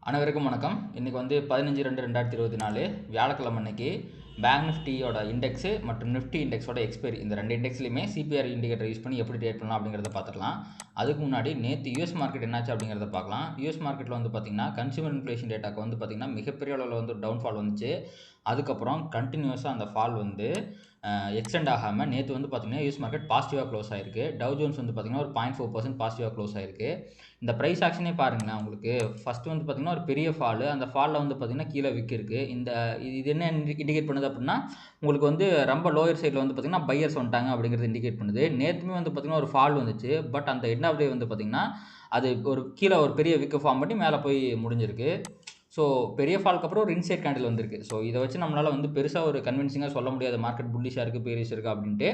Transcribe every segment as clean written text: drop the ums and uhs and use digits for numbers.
அனைவருக்கும் வணக்கம். இன்றைக்கி வந்து 15/2/2024 வியாழக்கிழமை அன்னைக்கு பேங்க் நிஃப்டியோட இண்டெக்ஸு மற்றும் நிஃப்டி இண்டெக்ஸோட எக்ஸ்பைரி இந்த ரெண்டு இண்டெக்ஸ்லையுமே சிபிஆர் இண்டிகேட்டர் யூஸ் பண்ணி எப்படி ட்ரேட் பண்ணலாம் அப்படிங்கிறத பார்த்துக்கலாம். அதுக்கு முன்னாடி நேற்று யூஎஸ் மார்க்கெட் என்னாச்சு அப்படிங்கிறத பார்க்கலாம். யூஎஸ் மார்க்கெட்டில் வந்து பார்த்திங்கன்னா கன்சூமர் இன்ஃப்ளேஷன் டேட்டாக்கு வந்து பார்த்திங்கன்னா மிகப்பெரிய அளவில் வந்து டவுன்ஃபால் வந்துச்சு. அதுக்கப்புறம் கண்டினியூஸாக அந்த ஃபால் வந்து எக்ஸ்டெண்ட் ஆகாமல் நேற்று வந்து பார்த்திங்கன்னா யூஎஸ் மார்க்கெட் பாசிட்டிவாக க்ளோஸ் ஆகிருக்கு. டவ் ஜோன்ஸ் வந்து பார்த்திங்கன்னா ஒரு 0.4% பாசிட்டிவாக க்ளோஸ் ஆகிருக்கு. இந்த ப்ரைஸ் ஆக்ஷனே பாருங்களேன். உங்களுக்கு ஃபஸ்ட்டு வந்து பார்த்திங்கன்னா ஒரு பெரிய ஃபாலு, அந்த ஃபாலில் வந்து பார்த்திங்கன்னா கீழே விக் இருக்குது. இது என்ன இண்டிகேட் பண்ணுது அப்படின்னா உங்களுக்கு வந்து ரொம்ப லோயர் சைடில் வந்து பார்த்திங்கன்னா பையர்ஸ் வந்துட்டாங்க அப்படிங்கிறது இண்டிகேட் பண்ணுது. நேற்றுமே வந்து பார்த்திங்கன்னா ஒரு ஃபால் வந்துச்சு. பட் அந்த எண்ட் ஆஃப் டே வந்து பார்த்திங்கன்னா அது ஒரு கீழே ஒரு பெரிய விக்கு ஃபார்ம் பண்ணி மேலே போய் முடிஞ்சிருக்கு. ஸோ பெரிய ஃபாலுக்கு அப்புறம் ஒரு இன்சைட் கேண்டில் வந்திருக்கு. ஸோ இதை வச்சு நம்மளால் வந்து பெருசாக ஒரு கன்வின்சிங்காக சொல்ல முடியாது மார்க்கெட் புல்லிஷாக இருக்குது பேரிஷ் இருக்குது அப்படின்ட்டு.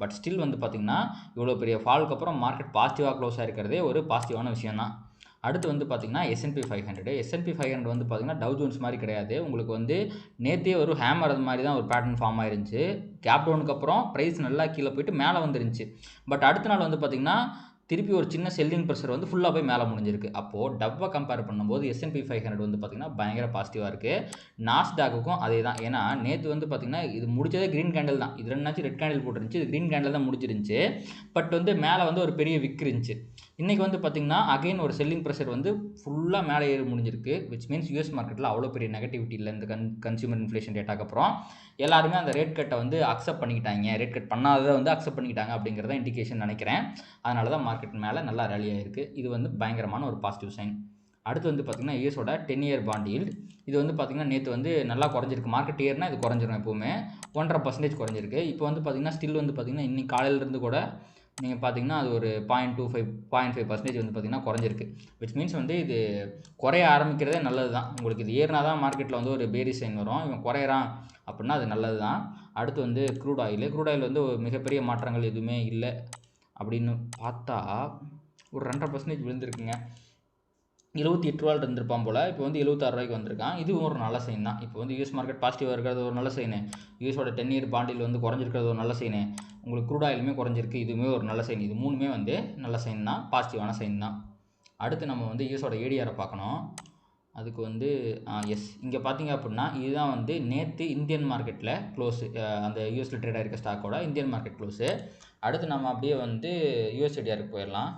பட் ஸ்டில் வந்து பார்த்திங்கன்னா இவ்வளோ பெரிய ஃபாலுக்கு அப்புறம் மார்க்கெட் பாசிட்டிவாக க்ளோஸ் ஆகிருக்கிறதே ஒரு பாசிட்டிவான விஷயம் தான். அடுத்து வந்து பார்த்திங்கன்னா S&P 500 வந்து பார்த்திங்கன்னா டவ் ஜோன்ஸ் மாதிரி கிடையாது. உங்களுக்கு வந்து நேற்றே ஒரு ஹேமர் அது மாதிரி தான் ஒரு பேட்டர்ன் ஃபார்ம் ஆயிருந்துச்சு. கேப் டவுனுக்கு அப்புறம் ப்ரைஸ் நல்லா கீழே போயிட்டு மேலே வந்துருந்துச்சு. பட் அடுத்த நாள் வந்து பார்த்திங்கன்னா திருப்பி ஒரு சின்ன செல்லிங் ப்ரெஷர் வந்து ஃபுல்லாக போய் மேலே முடிஞ்சிருக்கு. அப்போது டவ்வை கம்பேர் பண்ணும்போது S&P 500 வந்து பார்த்திங்கன்னா பயங்கர பாசிட்டிவாக இருக்குது. நாஸ்டாக்குக்கும் அதே தான். ஏன்னா நேற்று வந்து பார்த்திங்கன்னா இது முடிச்சதே க்ரீன் கேண்டில் தான். இது ரெண்டாச்சும் ரெட் கேண்டில் போட்டுருந்துச்சு. இது க்ரீன் கேண்டில் தான் முடிஞ்சிருந்துச்சு. பட் வந்து மேலே வந்து ஒரு பெரிய விக் இருந்துச்சு. இன்றைக்கி வந்து பார்த்திங்கன்னா அகைன் ஒரு செல்லிங் ப்ரெஷர் வந்து ஃபுல்லாக மேலே ஏறி முடிஞ்சிருக்கு. விச் மீன்ஸ் யூஎஸ் மார்க்கெட்டில் அவ்வளோ பெரிய நெகட்டிவிட்டி இல்லை. இந்த கன்சியூமர் இன்ஃப்ளேஷன் டேட்டாக்கு அப்புறம் எல்லாருமே அந்த ரேட் கட்டை வந்து அக்செப்ட் பண்ணிக்கிட்டாங்க. ரேட் கட் பண்ணாததை வந்து அக்செப்ட் பண்ணிக்கிட்டாங்க அப்படிங்கிறத இண்டிகேஷன் நினைக்கிறேன். அதனால தான் மார்க்கெட் மேலே நல்லா ரேலி ஆகிருக்கு. இது வந்து பயங்கரமான ஒரு பாசிட்டிவ் சைன். அடுத்து வந்து பார்த்திங்கன்னா யூஎஸோட 10-year பாண்ட் ஈல்ட் இது வந்து பார்த்திங்கன்னா நேற்று வந்து நல்லா குறைஞ்சிருக்கு. மார்க்கெட் ஏர்னா இது குறைஞ்சிரும். எப்போவுமே 1.5% குறைஞ்சிருக்கு. இப்போ வந்து பார்த்திங்கன்னா ஸ்டில் வந்து பார்த்திங்கன்னா இன்னைக்கு காலையிலேருந்து கூட நீங்கள் பார்த்தீங்கன்னா அது ஒரு 0.5% வந்து பார்த்திங்கன்னா குறைஞ்சிருக்கு. விச் மீன்ஸ் வந்து இது குறைய ஆரம்பிக்கிறதே நல்லது தான். உங்களுக்கு இது ஏறினா தான் மார்க்கெட்டில் வந்து ஒரு பேரிஷ் சைன் வரும். இவன் குறையிறான் அப்படின்னா அது நல்லது தான். அடுத்து வந்து க்ரூட் ஆயில் வந்து ஒரு மிகப்பெரிய மாற்றங்கள் எதுவுமே இல்லை அப்படின்னு பார்த்தா ஒரு 2.5% விழுந்திருக்குங்க. 78 ரூபாயில் இருந்திருப்பான் போல். இப்போ வந்து 76 ரூபாய்க்கு வந்திருக்கான். இதுவும் ஒரு நல்ல சைன் தான். இப்போ வந்து யூஎஸ் மார்க்கெட் பாசிட்டிவாக இருக்கிறது ஒரு நல்ல சைனு. யூஎஸோட 10-year பாண்டில் வந்து குறைஞ்சிருக்கிறது ஒரு நல்ல சைனு. உங்களுக்கு க்ரூட் ஆயிலுமே குறைஞ்சிருக்கு. இதுவுமே ஒரு நல்ல சைன். இது மூணுமே வந்து நல்ல சைன் தான், பாசிட்டிவான சைன் தான். அடுத்து நம்ம வந்து யூஎஸோட ஏடிஆரை பார்க்கணும். அதுக்கு வந்து இங்கே பார்த்தீங்க அப்படின்னா இதுதான் வந்து நேற்று இந்தியன் மார்க்கெட்டில் க்ளோஸு. அந்த யூஎஸில் ட்ரேட் ஆகிருக்க ஸ்டாக்கோட இந்தியன் மார்க்கெட் க்ளோஸு. அடுத்து நம்ம அப்படியே வந்து யூஎஸ் ஏடிஆருக்கு போயிடலாம்.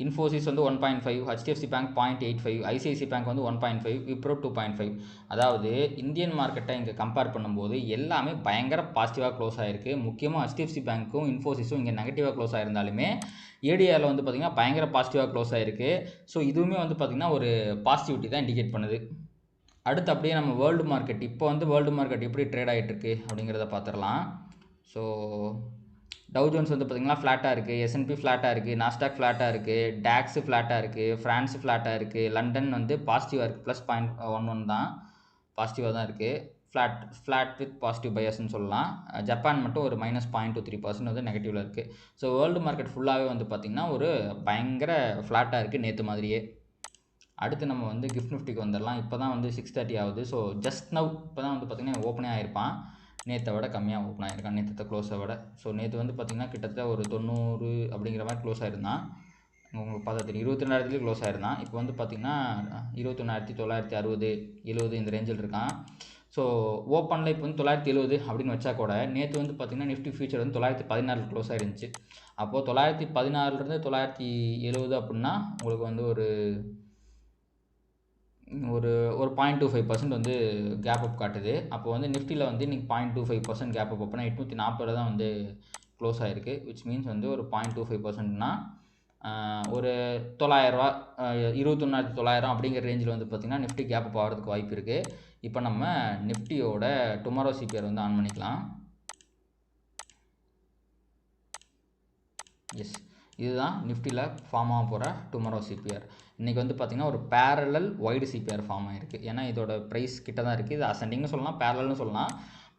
இன்ஃபோசிஸ் வந்து 1.5, HDFC பேங்க் 0.85, ஐசிஐசி பேங்க் வந்து 1.5, விப்ரோ 2.5. அதாவது இந்தியன் மார்க்கெட்டை இங்கே கம்பேர் பண்ணும்போது எல்லாமே பயங்கர பாசிட்டிவாக க்ளோஸ் ஆகிருக்கு. முக்கியமாக HDFC பேங்க்கும் இன்ஃபோசிஸும் இங்கே நெகட்டிவாக க்ளோஸ் ஆகிருந்தாலுமே ஏடிஆரில் வந்து பார்த்திங்கன்னா பயங்கர பாசிட்டிவாக க்ளோஸ் ஆகிருக்கு. ஸோ இதுவுமே வந்து பார்த்திங்கன்னா ஒரு பாசிட்டிவிட்டி தான் இண்டிகேட் பண்ணுது. அடுத்து அப்படியே நம்ம வேர்ல்டு மார்க்கெட் இப்போ வந்து வேர்ல்டு மார்க்கெட் எப்படி ட்ரேட் ஆகிட்டுருக்கு அப்படிங்கிறத பார்த்துடலாம். ஸோ டவ் ஜோன்ஸ் வந்து பார்த்திங்கன்னா ஃப்ளாட்டாக இருக்குது, S&P ஃப்ளாட்டாக இருக்குது, நாஸ்டாக் ஃப்ளாட்டாக இருக்குது, டாக்ஸு ஃப்ளாட்டாக இருக்குது, ஃப்ரான்ஸு ஃப்ளாட்டாக இருக்குது, லண்டன் வந்து பாசிட்டிவாக இருக்குது. +0.11 தான் பாசிட்டிவாக தான் இருக்குது. ஃப்ளாட் வித் பாசிட்டிவ் பையர்ஸ்ன்னு சொல்லலாம். ஜப்பான் மட்டும் ஒரு -0.23% வந்து நெகட்டிவில் இருக்குது. ஸோ வேர்ல்டு மார்க்கெட் ஃபுல்லாகவே வந்து பார்த்திங்கன்னா ஒரு பயங்கர ஃப்ளாட்டாக இருக்குது நேற்று மாதிரியே. அடுத்து நம்ம வந்து கிஃப்ட் நிஃப்டிக்கு வந்துடலாம். இப்போ தான் வந்து 6:30 ஆகுது. ஸோ ஜஸ்ட் நவ் இப்போ தான் வந்து பார்த்திங்கன்னா ஓப்பனே ஆகிருப்பான். நேற்றை விட கம்மியாக ஓப்பன் ஆகிருக்கான், நேற்று க்ளோஸை விட. ஸோ நேற்று வந்து பார்த்திங்கன்னா கிட்டத்தட்ட ஒரு 90 அப்படிங்கிற மாதிரி க்ளோஸ் ஆகிருந்தான். உங்களுக்கு பார்த்தா தெரியும் 22,000 க்ளோஸ் ஆகிருந்தான். இப்போ வந்து பார்த்திங்கன்னா 21,960, 70 இந்த ரேஞ்சில் இருக்கான். ஸோ ஓப்பனில் இப்போ வந்து 970 அப்படின்னு வச்சா கூட நேற்று வந்து பார்த்திங்கன்னா நிஃப்டி ஃபியூச்சர் வந்து 916 க்ளோஸ் ஆகிருந்துச்சு. அப்போது 916 970 அப்படின்னா உங்களுக்கு வந்து ஒரு 0.25% வந்து கேப் அப் காட்டுது. அப்போ வந்து நிஃப்டியில் வந்து இன்றைக்கி 0.25% கேப் அப் அப்படின்னா 840 தான் வந்து க்ளோஸ் ஆகிருக்கு. விச் மீன்ஸ் வந்து ஒரு 0.25%னா ஒரு 900 21,900 அப்படிங்கிற ரேஞ்சில் வந்து பார்த்திங்கன்னா நிஃப்டி கேப் அப் ஆகிறதுக்கு வாய்ப்பு இருக்குது. இப்போ நம்ம நிஃப்டியோட டுமாரோ சிபிஆர் வந்து ஆன் பண்ணிக்கலாம். இதுதான் நிஃப்டியில் ஃபார்ம் ஆக போகிற டுமாரோ சிபிஆர். இன்றைக்கி வந்து பார்த்திங்கன்னா ஒரு பேரலல் வைடு சிபிஆர் ஃபார்ம் ஆகிருக்கு. ஏன்னா இதோட ப்ரைஸ் கிட்ட தான் இருக்குது. இது அசெண்டிங்னு சொல்லலாம், பேரலல்னு சொல்லலாம்.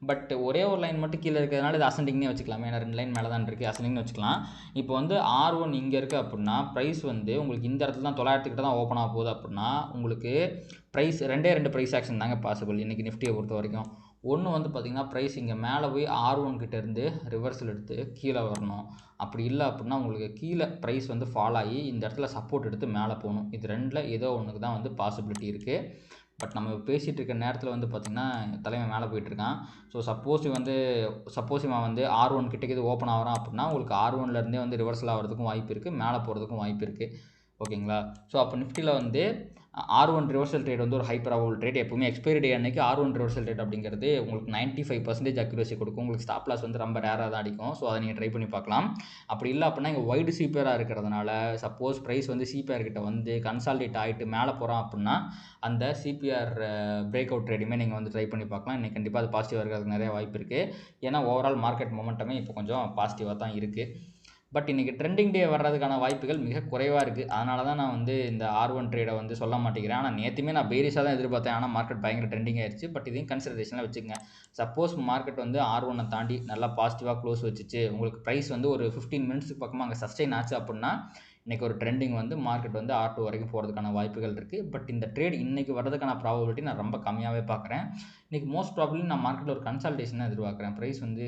பட் ஒரே ஒரு லைன் மட்டும் கீழே இருக்கிறதுனால இது அசெண்டிங்னே வச்சுக்கலாம். ஏன்னா 2 லைன் மேலே தான் இருக்குது, அசெண்டிங்னு வச்சுக்கலாம். இப்போ வந்து R1 இங்கே இருக்குது அப்படின்னா ப்ரைஸ் வந்து உங்களுக்கு இந்த இடத்துல தான் 900 கிட்ட தான் ஓப்பன் ஆக போகுது அப்படின்னா உங்களுக்கு ப்ரைஸ் 2 ப்ரைஸ் ஆக்ஷன் தாங்க பாசிபிள் இன்றைக்கி நிஃப்டியை பொறுத்த வரைக்கும். ஒன்று வந்து பார்த்திங்கன்னா ப்ரைஸ் இங்கே மேலே போய் R1 கிட்டேருந்து ரிவர்சல் எடுத்து கீழே வரணும். அப்படி இல்லை அப்படின்னா உங்களுக்கு கீழே ப்ரைஸ் வந்து ஃபால் ஆகி இந்த இடத்துல சப்போர்ட் எடுத்து மேலே போகணும். இது ரெண்டில் ஏதோ ஒன்றுக்கு தான் வந்து பாசிபிலிட்டி இருக்குது. பட் நம்ம பேசிகிட்டு இருக்க நேரத்தில் வந்து பார்த்திங்கன்னா தலைமை மேலே போயிட்டுருக்கான். ஸோ சப்போஸ் இவன் வந்து R1 கிட்டே இது ஓப்பன் ஆகிறான் அப்படின்னா உங்களுக்கு R1லேருந்தே வந்து ரிவர்சல் ஆகிறதுக்கும் வாய்ப்பு இருக்குது, மேலே போகிறதுக்கும் வாய்ப்பு இருக்குது. ஓகேங்களா? ஸோ அப்போ நிஃப்டியில் வந்து R1 ரிவர்சல் ட்ரேட் வந்து ஒரு ஹை ப்ராபபிள் ட்ரேட். எப்பவுமே எக்ஸ்பைரி டே அன்னைக்கு R1 ரிவர்சல் ட்ரேட் அப்படிங்கிறது உங்களுக்கு 95% அக்யூரசி கொடுக்கும். உங்களுக்கு ஸ்டாப் லாஸ் வந்து ரொம்ப ரேராக தான் அடிக்கும். ஸோ அதை நீங்கள் ட்ரை பண்ணி பார்க்கலாம். அப்படி இல்லை அப்படின்னா இங்கே வைடு சிபிஆராக இருக்கிறதுனால சப்போஸ் ப்ரைஸ் வந்து சிபிஆர் கிட்ட வந்து கன்சால்டேட் ஆகிட்டு மேலே போகிறான் அப்படின்னா அந்த சிபிஆர் பிரேக் அவுட் ட்ரேடுமே நீங்கள் வந்து ட்ரை பண்ணி பார்க்கலாம். இன்றைக்கி கண்டிப்பாக அது பாசிட்டிவாக இருக்கிறதுக்கு நிறைய வாய்ப்பு இருக்குது. ஏன்னா ஓவரால் மார்க்கெட் மொமெண்டமே இப்போ கொஞ்சம் பாசிட்டிவாக தான் இருக்குது. பட் இன்றைக்கி ட்ரெண்டிங் டே வர்றதுக்கான வாய்ப்புகள் மிக குறைவாக இருக்குது. அதனால தான் நான் வந்து இந்த R1 ட்ரேடை வந்து சொல்ல மாட்டேங்கிறேன். ஆனால் நேற்றுமே நான் பேரிஸாக தான் எதிர்பார்த்தேன். ஆனால் மார்க்கெட் பயங்கர ட்ரெண்டிங் ஆயிடுச்சு. பட் இதையும் கன்சிடரேஷனில் வச்சுக்கங்க. சப்போஸ் மார்க்கெட் வந்து R1 தாண்டி நல்லா பாசிட்டிவாக க்ளோஸ் வச்சுச்சு, உங்களுக்கு ப்ரைஸ் வந்து ஒரு 15 மினிட்ஸுக்கு பக்கமாக அங்கே சஸ்டெயின் ஆச்சு அப்படின்னா இன்றைக்கி ஒரு ட்ரெண்டிங் வந்து மார்க்கெட் வந்து R2 வரைக்கும் போகிறதுக்கான வாய்ப்புகள் இருக்குது. பட் இந்த ட்ரேட் இன்றைக்கி வர்றதுக்கான ப்ராபபிலிட்டி நான் ரொம்ப கம்மியாகவே பார்க்குறேன். இன்றைக்கி மோஸ்ட் ப்ராபபிளி நான் மார்க்கெட்டில் ஒரு கன்சல்டேஷனாக எதிர்பார்க்குறேன். ப்ரைஸ் வந்து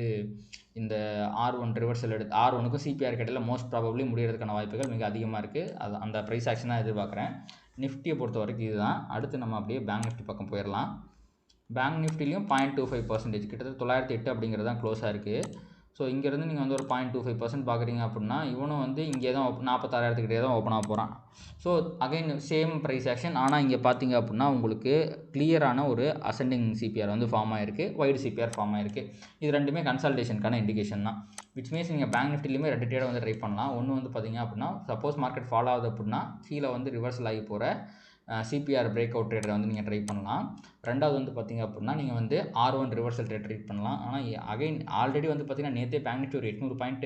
இந்த R1 ரிவர்சல் எடுத்து R1க்கும் சிபிஆர் இடையில மோஸ்ட் ப்ராபபிளி முடியறதுக்கான வாய்ப்புகள் மிக அதிகமாக இருக்குது. அது அந்த ப்ரைஸ் ஆக்ஷனாக எதிர்பார்க்குறேன். நிஃப்டியை பொறுத்த வரைக்கும் இதுதான். அடுத்து நம்ம அப்படியே பேங்க் நிஃப்டி பக்கம் போயிடலாம். பேங்க் நிஃப்டிலையும் 0.25% கிட்டத்தட்ட 908 அப்படிங்கிறது தான் க்ளோஸாக இருக்குது. ஸோ இங்கேருந்து நீங்கள் வந்து ஒரு 0.25% பார்க்குறீங்க அப்படின்னா இவனும் வந்து இங்கே தான் 46,000 தான் ஓப்பன் ஆக போகிறான். So again same price action. ஆனால் இங்கே பார்த்தீங்க அப்படின்னா உங்களுக்கு கிளியரான ஒரு அசெண்டிங் சிபிஆர் வந்து ஃபார்ம் ஆகிருக்கு, வைடு சிபிஆர் ஃபார்ம் ஆகிருக்கு. இது ரெண்டுமே கன்சல்டேஷனுக்கான இண்டிகேஷன் தான். விச் மீன்ஸ் நீங்கள் பேங்க் நிஃப்டிலையுமே ரெண்டு ட்ரேடை வந்து ட்ரை பண்ணலாம். ஒன்று வந்து பார்த்தீங்க அப்படின்னா சப்போஸ் மார்க்கெட் ஃபாலோ ஆகுது அப்படின்னா கீழே வந்து ரிவர்சல் ஆகி போகிற சிபிஆர் பிரேக் அவுட் ட்ரேடரை வந்து நீங்கள் ட்ரை பண்ணலாம். ரெண்டாவது வந்து பார்த்திங்க அப்படின்னா நீங்கள் வந்து R1 ரிவர்சல் ட்ரேட் ட்ரீட் பண்ணலாம். ஆனால் அகைன் ஆல்ரெடி வந்து பார்த்திங்கன்னா நேற்றே பேங்க் நிஃப்டி ஒரு 800 பாயிண்ட்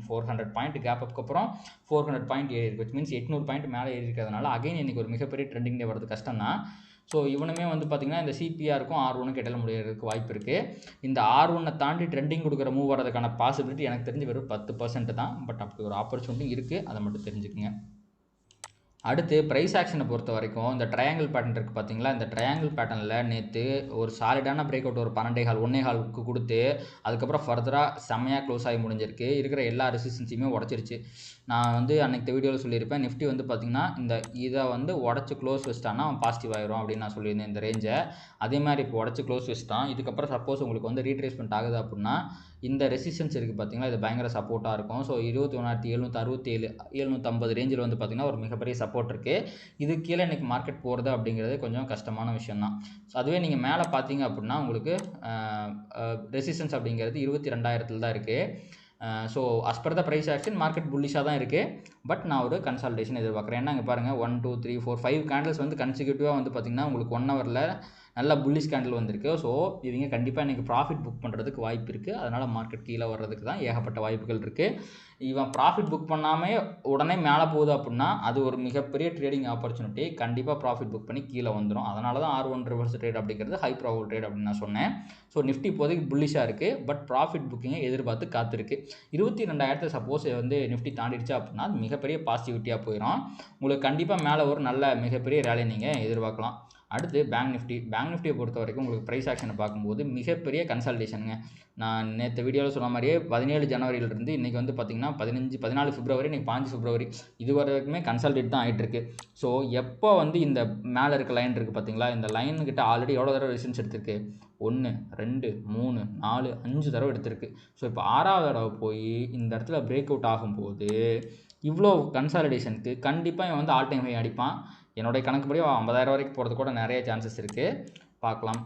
400 பாயிண்ட் கேப் அப்புக்கு அப்புறம் 400 பாயிண்ட் ஏறி இருக்கு. விச் மீன்ஸ் 800 பாயிண்ட் மேலே ஏறி இருக்கிறதுனால அகைன் இன்றைக்கி ஒரு மிகப்பெரிய ட்ரெண்டிங் டே வரது கஷ்டம் தான். ஸோ இவனுமே வந்து பார்த்திங்கன்னா இந்த சிபிஆருக்கும் R1க்கும் இடையில முடியறதுக்கு வாய்ப்பு இருக்குது. இந்த R1 தாண்டி ட்ரெண்டிங் கொடுக்குற மூவ் வரதுக்கான பாசிபிலிட்டி எனக்கு தெரிஞ்சு வெறும் 10% தான். பட் அப்படி ஒரு ஆப்பர்ச்சுனிட்டி இருக்குது, அதை மட்டும் தெரிஞ்சுக்குங்க. அடுத்து ப்ரைஸ் ஆக்ஷனை பொறுத்த வரைக்கும் இந்த ட்ரையாங்கிள் பேட்டர்ன் இருக்குது பார்த்தீங்களா? இந்த ட்ரையாங்கிள் பேட்டர்னில் நேற்று ஒரு சாலிடான பிரேக் அவுட் ஒரு 12.5 கொடுத்து அதுக்கப்புறம் ஃபர்தராக செம்மையாக க்ளோஸ் ஆகி முடிஞ்சிருக்கு. இருக்கிற எல்லா ரெசிஸ்டன்ஸையுமே உடச்சிருச்சு. நான் வந்து அன்றைக்கி வீடியோவில் சொல்லியிருப்பேன், நிஃப்டி வந்து பார்த்திங்கன்னா இதை வந்து உடச்சி க்ளோஸ் வச்சிட்டான்னா அவன் பாசிட்டிவ் ஆகிரும் அப்படின்னு நான் சொல்லியிருந்தேன் இந்த ரேஞ்சை. அதே மாதிரி இப்போ உடச்சி க்ளோஸ் வச்சுட்டான். இதுக்கப்புறம் சப்போஸ் உங்களுக்கு வந்து ரீட்ரேஸ்மெண்ட் ஆகுது அப்படின்னா இந்த ரெசிஸ்டன்ஸ் இருக்குது பார்த்தீங்களா, இது பயங்கர சப்போர்ட்டாக இருக்கும். ஸோ 21,767 750 ரேஞ்சில் வந்து பார்த்திங்கன்னா ஒரு மிகப்பெரிய சப்போர்ட் இருக்குது. இது கீழே இன்றைக்கி மார்க்கெட் போகிறது அப்படிங்கிறது கொஞ்சம் கஷ்டமான விஷயம் தான். ஸோ அதுவே நீங்கள் மேலே பார்த்தீங்க அப்படின்னா உங்களுக்கு ரெசிஸ்டன்ஸ் அப்படிங்கிறது 22,000 தான் இருக்குது. So as per the price action market புல்லிஷாக தான் இருக்குது. பட் நான் ஒரு கன்சல்டேஷன் எதிர்பார்க்குறேன். ஏன்னா இங்கே பாருங்கள் 1 2 3 4 5 கேண்டில்ஸ் வந்து கன்சிக்யூட்டிவாக வந்து பார்த்திங்கன்னா உங்களுக்கு 1 ஹவரில் நல்ல புல்லிஷ் கேண்டில் வந்திருக்கு. ஸோ இவங்க கண்டிப்பாக இன்றைக்கி ப்ராஃபிட் புக் பண்ணுறதுக்கு வாய்ப்பு இருக்குது. அதனால் மார்க்கெட் கீழே வர்றதுக்கு தான் ஏகப்பட்ட வாய்ப்புகள் இருக்குது. இவன் ப்ராஃபிட் புக் பண்ணாமல் உடனே மேலே போகுது அப்படின்னா அது ஒரு மிகப்பெரிய ட்ரேடிங் ஆப்பர்ச்சுனிட்டி. கண்டிப்பாக ப்ராஃபிட் புக் பண்ணி கீழே வந்துடும். அதனால தான் R1 ரிவர்ஸ் ட்ரேட் அப்படிங்கிறது ஹை ப்ராபபிள் ட்ரேட் அப்படின்னு நான் சொன்னேன். ஸோ நிஃப்டி இப்போதைக்கு புல்லிஷாக இருக்குது. பட் ப்ராஃபிட் புக்கிங்கை எதிர்பார்த்து காத்திருக்கு. 22,000 சப்போஸ் வந்து நிஃப்டி தாண்டிடுச்சு அப்படின்னா அது மிகப்பெரிய பாசிட்டிவிட்டியாக போயிடும். உங்களுக்கு கண்டிப்பாக மேலே ஒரு நல்ல மிகப்பெரிய ரேலியை நீங்கள் எதிர்பார்க்கலாம். அடுத்து பேங்க் நிஃப்டியை பொறுத்த வரைக்கும் உங்களுக்கு ப்ரைஸ் ஆக்ஷனை பார்க்கும்போது மிகப்பெரிய கன்சல்டேஷனுங்க. நான் நேற்று வீடியோவில் சொன்ன மாதிரியே 17 ஜனவரியிலிருந்து இன்றைக்கி வந்து பார்த்திங்கன்னா 14 பிப்ரவரி, இன்றைக்கி 5 பிப்ரவரி இது வரைக்குமே கன்சல்டேட் தான் ஆகிட்டுருக்கு. ஸோ எப்போ வந்து இந்த மேலே இருக்க லைன் இருக்குது பார்த்தீங்களா, இந்த லைனுக்கிட்ட ஆல்ரெடி எவ்வளோ தடவை ரெசிஸ்டன்ஸ் எடுத்திருக்கு? 1 2 3 4 5 தடவை எடுத்திருக்கு. ஸோ இப்போ 6வது தடவை போய் இந்த இடத்துல பிரேக் அவுட் ஆகும்போது இவ்வளோ கன்சாலிடேஷனுக்கு கண்டிப்பாக இவன் வந்து ஆல் டைம் ஹை அடிப்பான். என்னுடைய கணக்குப்படி 50,000 வரைக்கும் போகிறது கூட நிறைய சான்சஸ் இருக்குது. பார்க்கலாம்.